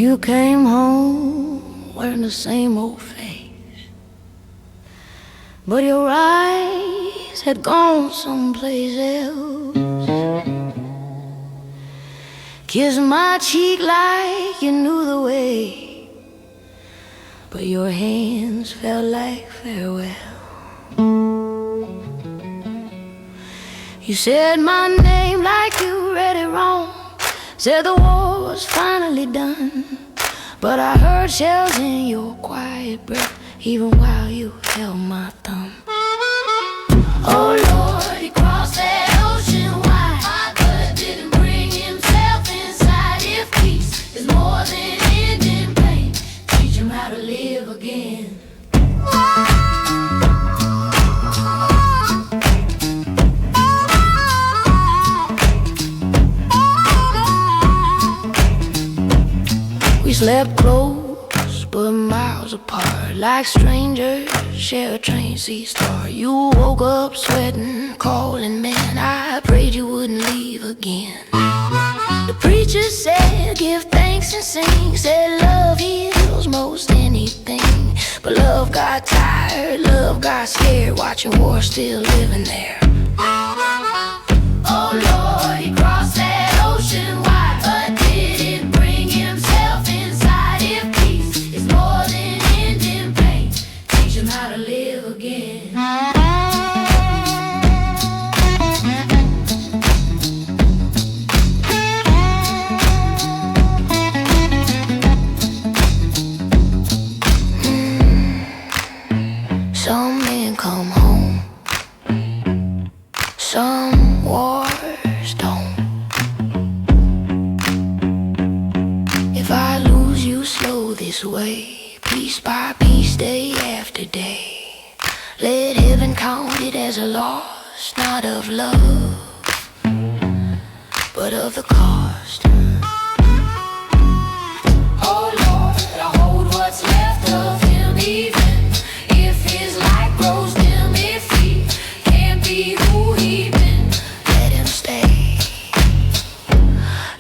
You came home wearing the same old face, but your eyes had gone someplace else. Kissed my cheek like you knew the way, but your hands felt like farewell. You said my name like you read it wrong, said the war was finally done, but I heard shells in your quiet breath even while you held my thumb. Oh Lord, he crossed that ocean wide, but didn't bring himself inside. If peace is more than ending pain, teach him how to live again. We slept close, but miles apart, like strangers share a train seat star. You woke up sweating, calling, man, I prayed you wouldn't leave again. The preacher said, give thanks and sing, said love heals most anything. But love got tired, love got scared, watching war still living there. Oh Lord, he crossed that ocean wide, but didn't bring himself inside. If peace is more than ending pain, teach him how to live again. Some men come home, some wars don't. If I lose you slow this way, piece by piece, day after day, let heaven count it as a loss, not of love, but of the cost. Oh Lord, I hold what's left of him, even if his light grows dim. If he can't be who he been, let him stay,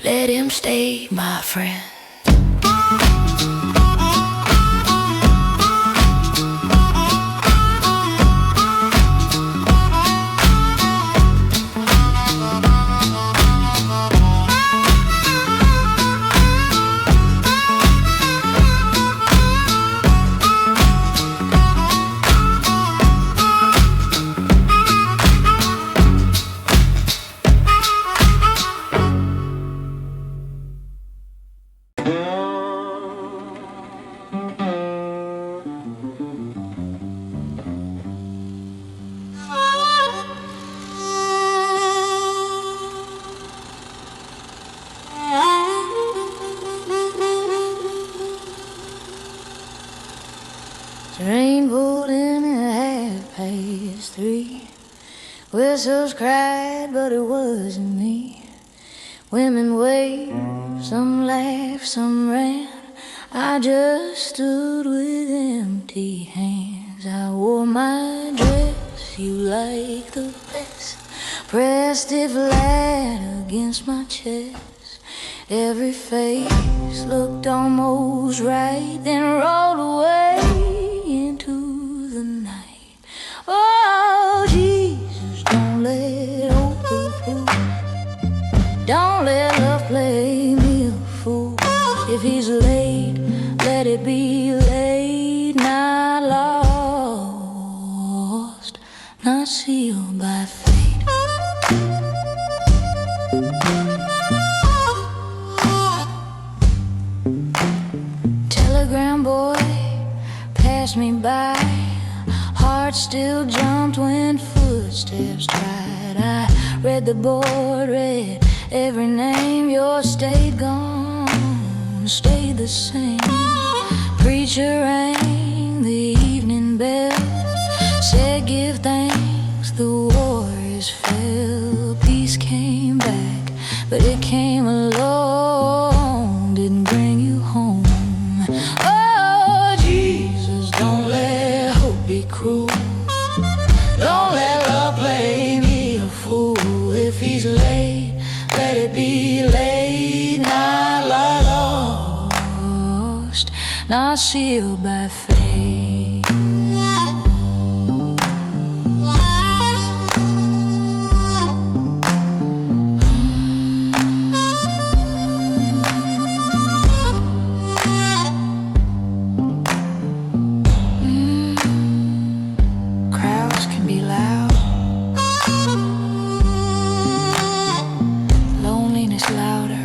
let him stay, my friend. Train pulled in at 3:30. Whistles cried, but it wasn't me. Women waved, some laughed, some ran. I just stood with empty hands. I wore my dress you liked the best, pressed it flat against my chest. Every face looked almost right, then rolled away into the night. Oh Jesus, don't let don't let love play me a fool. If he's late, let it be late, not lost, not sealed by fate. Telegram boy passed me by, heart still jumped when footsteps tried. I read the board, read every name. Your state gone, stayed the same. Preacher rang the evening bell, said give thanks, the war is fell. Peace came back, but it came alone, didn't bring you home. Oh Jesus, don't let hope be cruel, don't let love play me a fool. If he's late, let it be late, not lost, not sealed by fate. Crowds can be loud, loneliness louder.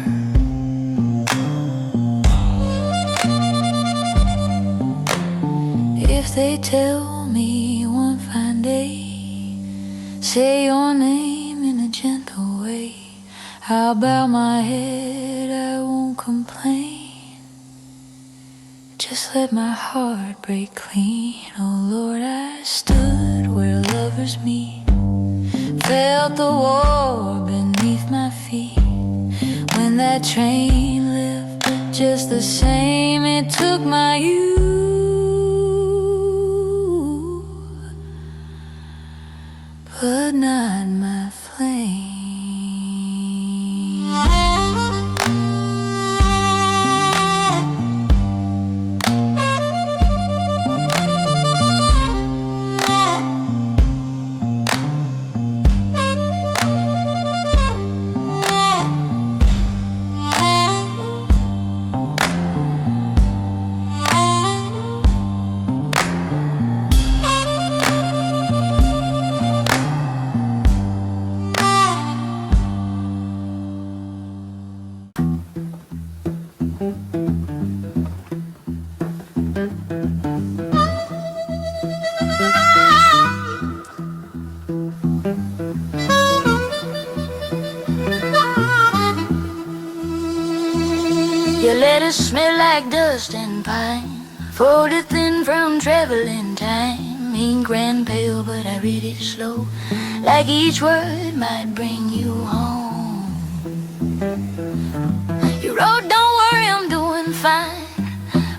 If they tell me one fine day, say your name in a gentle way, I'll bow my head, I won't complain. Just let my heart break clean. Oh Lord, I stood where lovers meet, felt the war beneath my feet. When that train left, just the same, it took my youth, but not my flame. Your letters smell like dust and pine, folded thin from traveling time. Ink ran pale, but I read it slow, like each word might bring you home. You wrote, don't worry, I'm doing fine,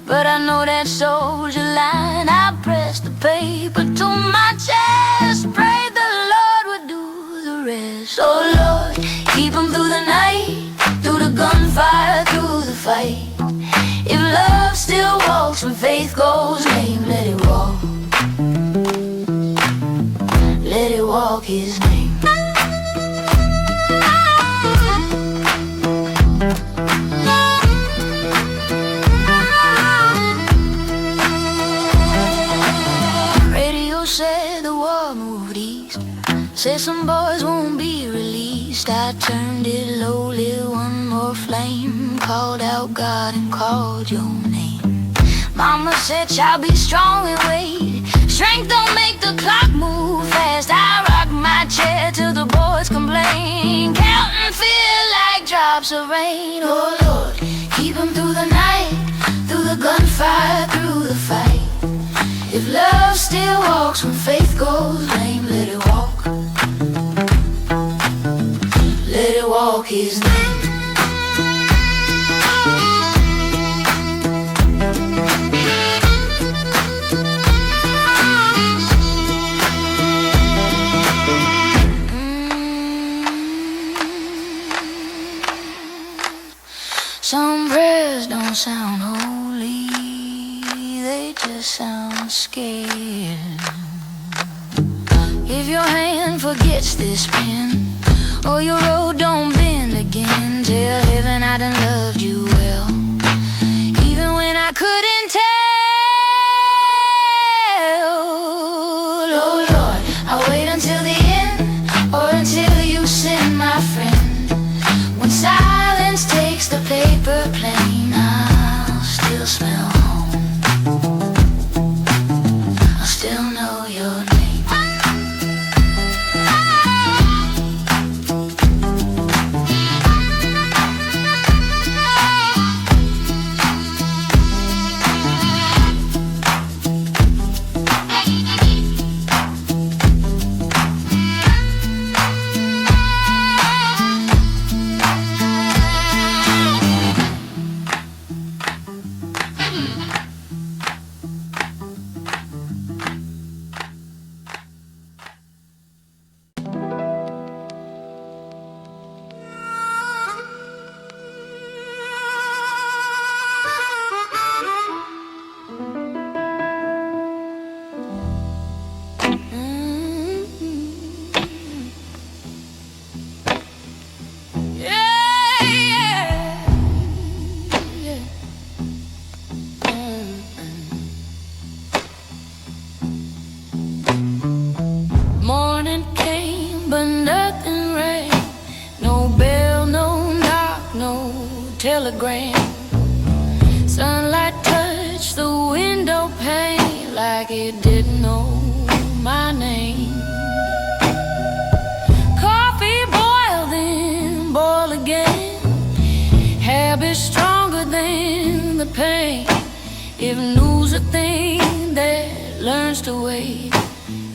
but I know that soldier line. I pressed the paper to my chest, prayed the Lord would do the rest. Oh Lord, keep 'em through the night, through the gunfire, through the fight. If love still walks when faith goes lame, let it walk. Let it walk his name. Radio said the war moved east, said some boys won't be released. I turned it low, lit one more flame, called out God and called your name. Mama said, child, be strong and wait, strength don't make the clock move fast. I rock my chair till the boys complain, count and feel like drops of rain. Oh Lord, keep 'em through the night, through the gunfire, through the fight. If love still walks when faith goes lame, let it walk. Let it walk his name. Some prayers don't sound holy, they just sound scared. If your hand forgets this pen, or your road don't bend again, tell heaven I done loved you well, even when I couldn't tell. Oh Lord, I'll wait until the end, or until you send my friend. When silence takes the paper plane, I'll still smell home, I'll still know your name. telegram. Sunlight touched the window pane like it didn't know my name. Coffee boil then boil again. Habits stronger than the pain. If news a thing that learns to wait,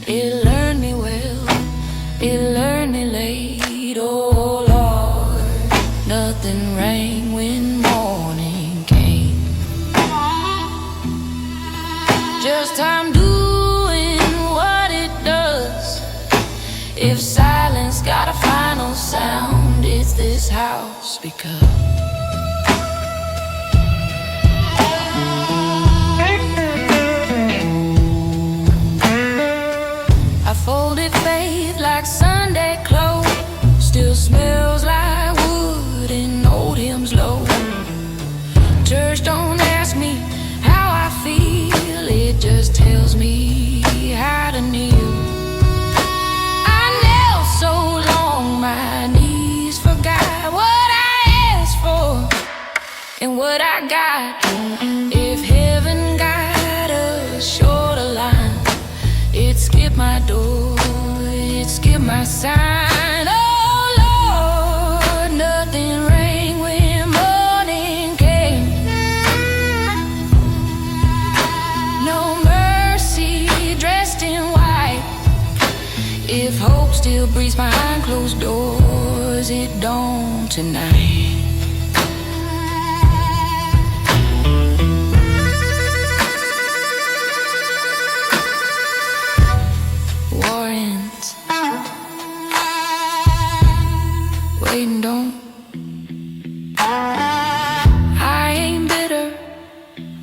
it learned me well, it learned me late. Oh Lord, nothing rang when morning came. Just time doing what it does. If silence got a final sound, it's this house because I folded faith like Sunday clothes. Still smells like wood and old hymns low. Church don't ask me how I feel, it just tells me how to kneel. I knelt so long my knees forgot what I asked for and what I got. If heaven got a shorter line, it skipped my door, it skipped my sign. If hope still breathes behind closed doors, it don't tonight. War ends, waiting don't. I ain't bitter,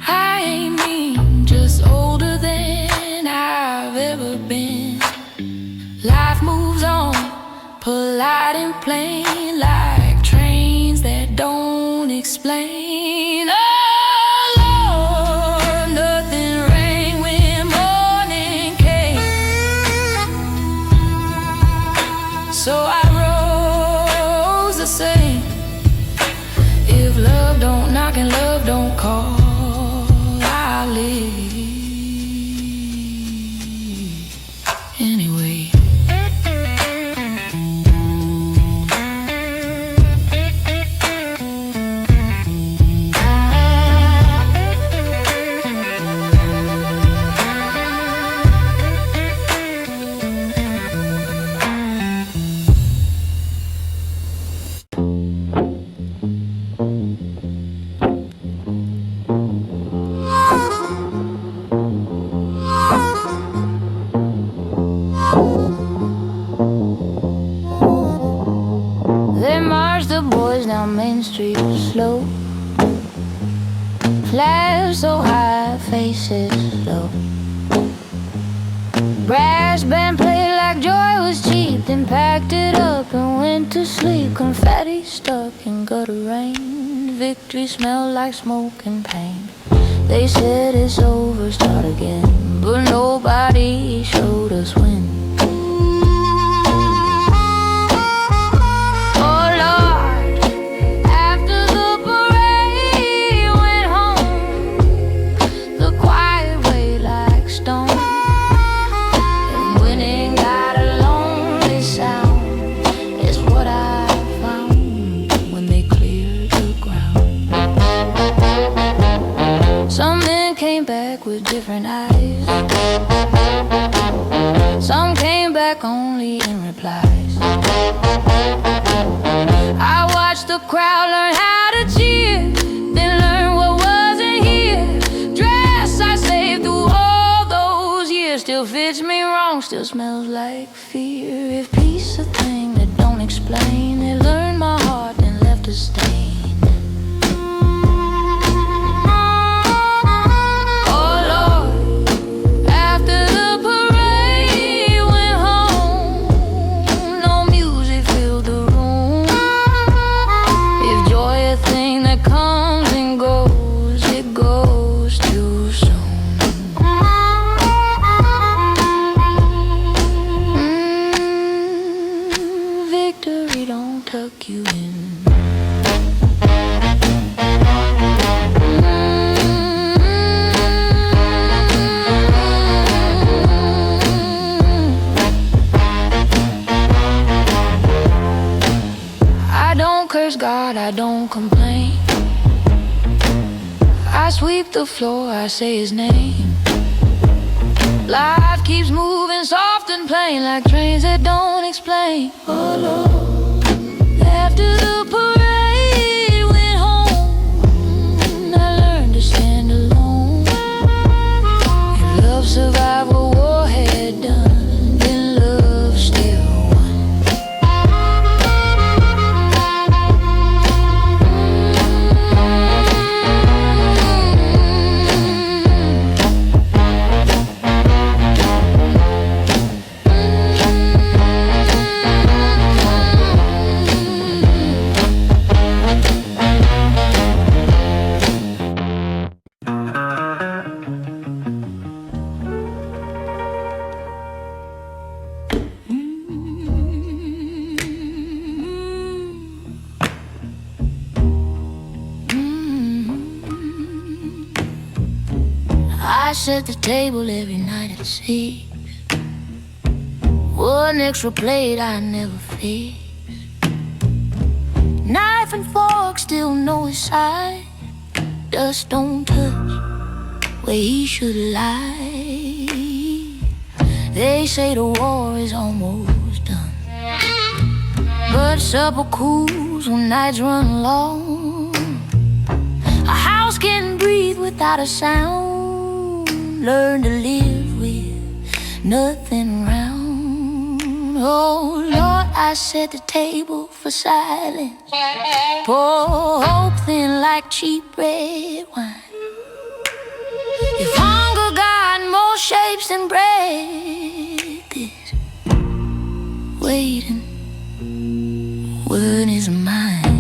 I ain't mean, just older than I've ever been. Life moves on, polite and plain, like trains that don't explain. Oh Lord, nothing rang when morning came. So I rose to say, if love don't knock and love don't call, I'll live anyway. Down Main Street slow, flash so high, faces low. Brass band played like joy was cheap, then packed it up and went to sleep. Confetti stuck in gutter rain, victory smelled like smoke and pain. They said it's over, start again, but nobody showed us when. With different eyes, some came back only in replies. I watched the crowd learn how to cheer, then learn what wasn't here. Dress I saved through all those years still fits me wrong, still smells like fear. If peace a thing that don't explain, it learned my heart and left a stain. Tuck you in. curse God, I don't complain. I sweep the floor, I say his name. Life keeps moving soft and plain, like trains that don't explain. Oh Lord, after the parade went home, I learned to stand alone. If love survived what war had done, then love still won. I set the table every night at 6. One extra plate I never fix. Knife and fork still know his side. Dust don't touch where he should lie. They say the war is almost done, but supper cools when nights run long. A house can breathe without a sound. Learn to live with nothing around. Oh Lord, I set the table for silence. Pour hope thin like cheap red wine. If hunger got more shapes than bread, this waiting word is mine.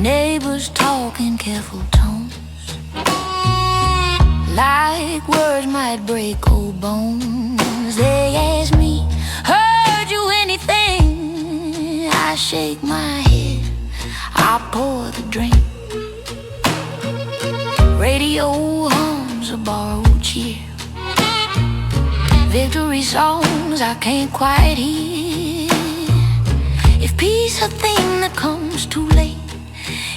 Neighbors talk in careful tones, like words might break old bones. They ask me, heard you anything? I shake my head, I pour the drink. Radio hums a borrowed cheer, victory songs I can't quite hear. If peace a thing that comes too late,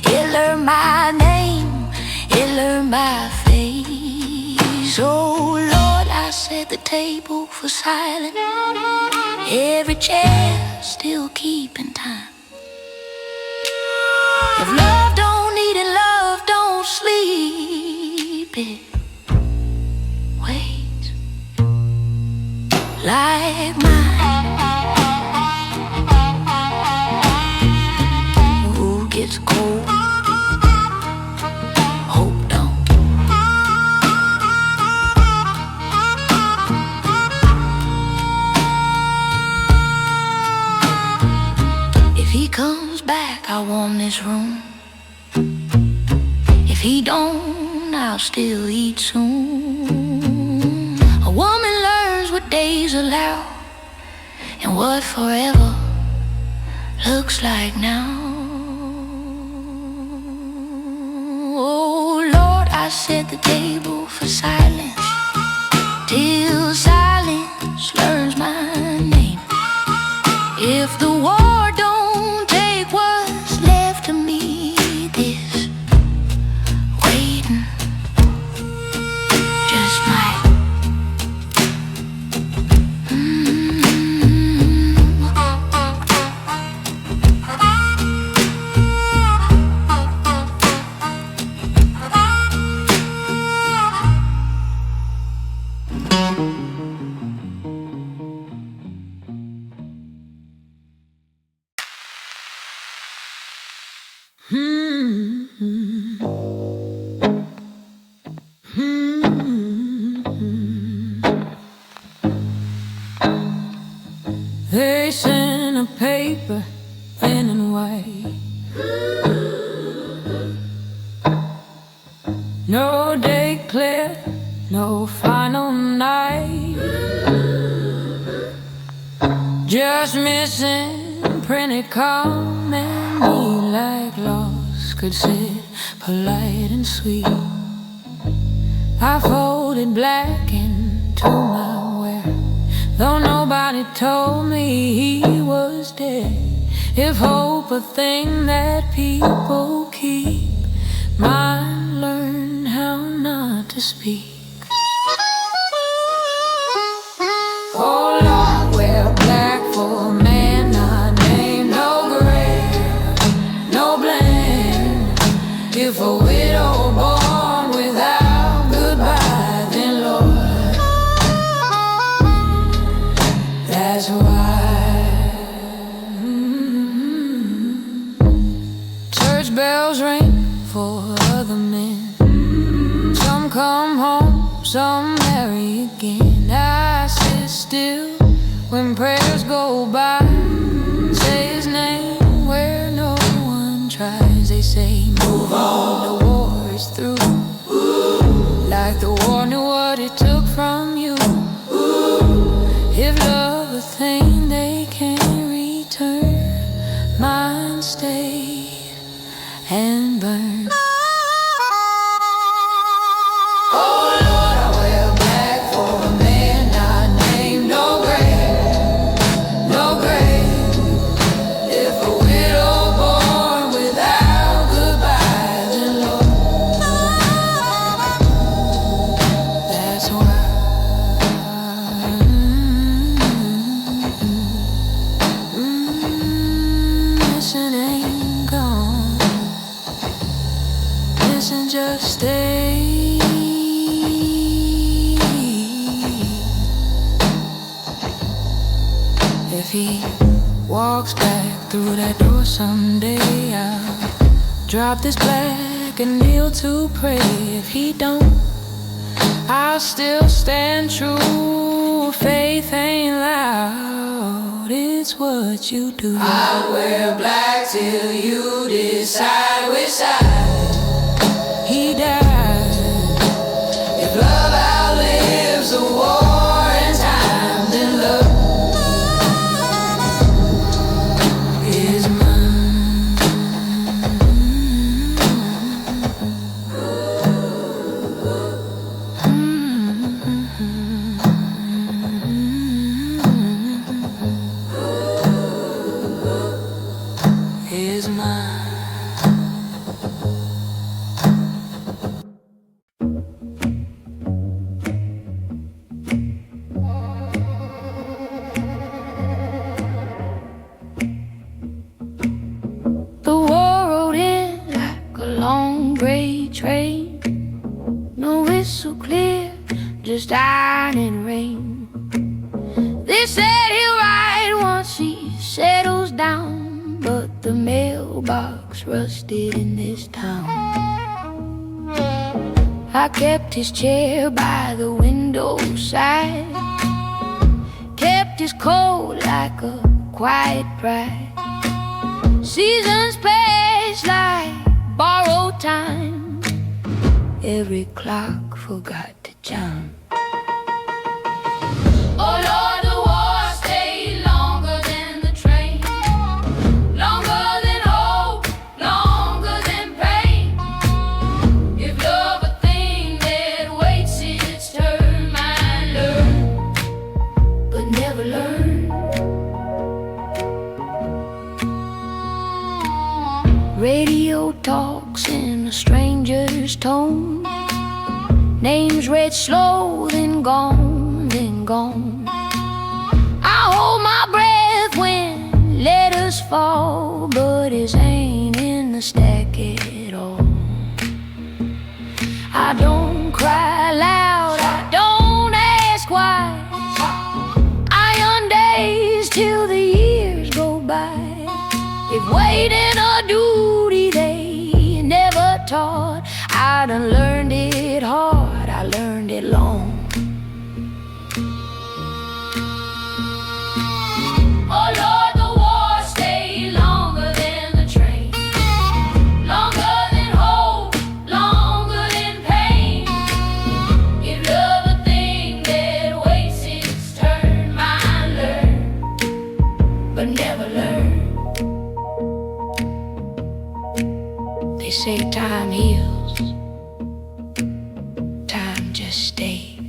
it learned my name, it learned my face. Oh Lord, I set the table for silence, every chair still keeping time. If love don't eat and love don't sleep, it waits like mine. Who gets cold? Comes back, I warm this room. If he don't, I'll still eat soon. A woman learns what days allow and what forever looks like now. Oh Lord, I set the table for silence, till silence learns my name. If the war don't take what's left of me, this waiting just might. They sent a paper, thin and white. No day clear, no final night. Just missing printed comment. Me like lost could sit polite and sweet. I folded black into my wear, though no nobody told me he was dead. If hope a thing that people keep, mine learn how not to speak. Oh Lord, wear black for a man not named, no grave, no blame. If a widow born without goodbye, then Lord, that's why. Church bells ring for other men. Some come home, some marry again. I sit still when prayers go by, say his name where no one tries. They say move on, the war is through. Like the war knew what it took from you. If love a thing they can't return, mine stay and burn. Oh Lord, I wear black for a man not named, no grave, no grave. If a widow born without goodbye, then Lord, that's why. Missing ain't gone, missing just stay. If he walks back through that door someday, I'll drop this black and kneel to pray. If he don't, I'll still stand true. Faith ain't loud, it's what you do. I'll wear black till you decide which side he died. If love outlives the war and time, then love is mine. Is mine. The war rode in like a long gray train. No whistle clear, just iron and rain. They said he'll ride once he settles down, but the mailbox rusted in this town. I kept his chair by the window side, kept his coat like a quiet pride. Seasons pass like borrowed time, every clock forgot to chime. Oh Lord, the war stayed longer than the train, longer than hope, longer than pain. If love a thing that waits its turn, might learn, but never learn. Radio talks in a stranger's tone, names read slow, then gone, then gone. I hold my breath when letters fall, but his ain't in the stack at all. I don't cry loud, I don't ask why. Iron days till the years go by. If waiting a duty they never taught, I done learned it hard, I learned it long. Oh Lord, the war stayed longer than the train, longer than hope, longer than pain. If love a thing that waits its turn, might learn, but never learn. They say time heals, time just stays.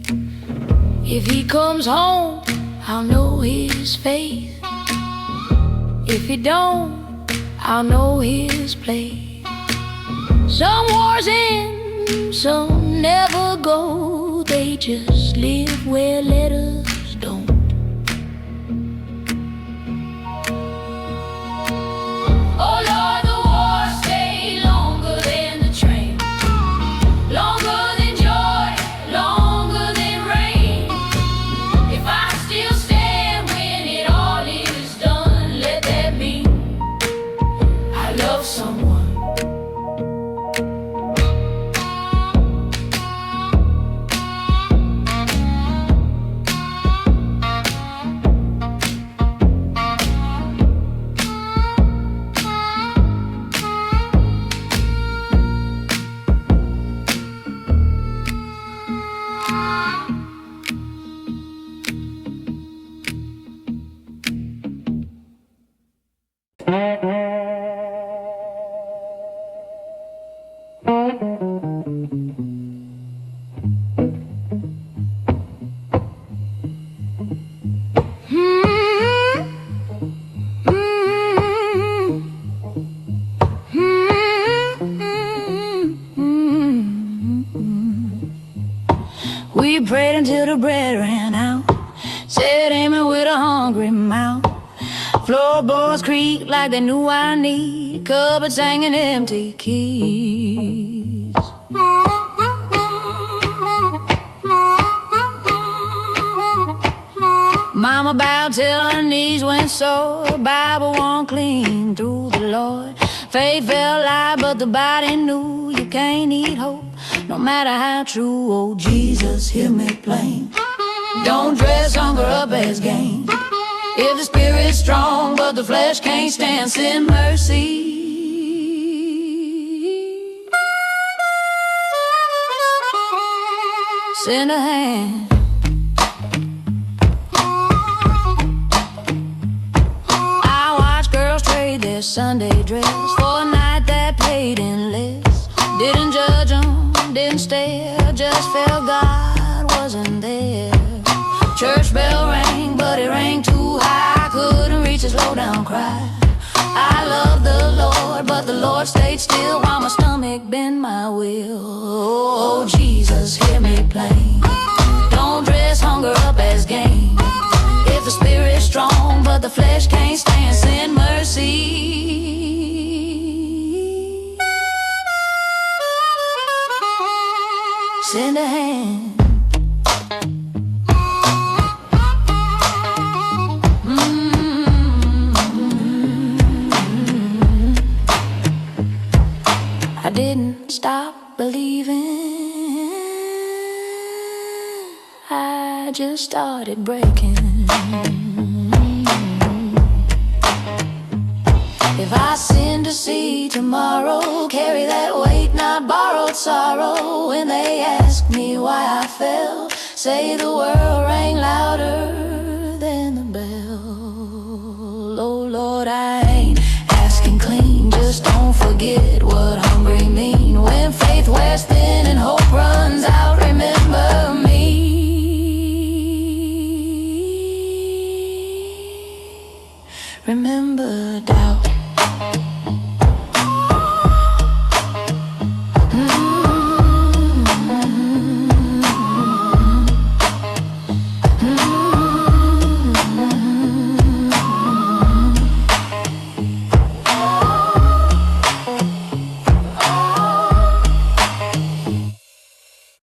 If he comes home, I'll know he his faith. If he don't, I'll know his place. Some wars end, some never go. They just live where letters don't. Oh Lord, the wars stay longer than the train, longer than joy, longer than rain. If I still stand when it all is done, let that mean I love someone. We prayed until the bread ran out, said amen with a hungry mouth. Floorboards creaked like they knew I need, cupboards hanging empty keys. Mama bowed till her knees went sore, Bible won't clean through the Lord. Faith felt light, but the body knew you can't eat hope, no matter how true. Oh Jesus, hear me plain. Don't dress hunger up as gain. If the spirit's strong, but the flesh can't stand, send mercy. Send a hand. I watch girls trade their Sunday dress for a night that paid in less. Didn't judge them, didn't stare, just felt God wasn't there. Church bell rang, but it rang too high, couldn't reach a slow down cry. I love the Lord, but the Lord stayed still while my stomach bent my will. Oh Jesus, hear me plain. Don't dress hunger up as gain. If the spirit's strong, but the flesh can't stand, send mercy. Send a hand. I didn't stop believing, I just started breaking. If I sin to see tomorrow, carry that weight, not borrowed sorrow. When they ask me why I fell, say the world rang louder than the bell. Oh Lord, I ain't asking clean, just don't forget what hungry mean. When faith wears thin and hope runs out, remember me. Remember doubt.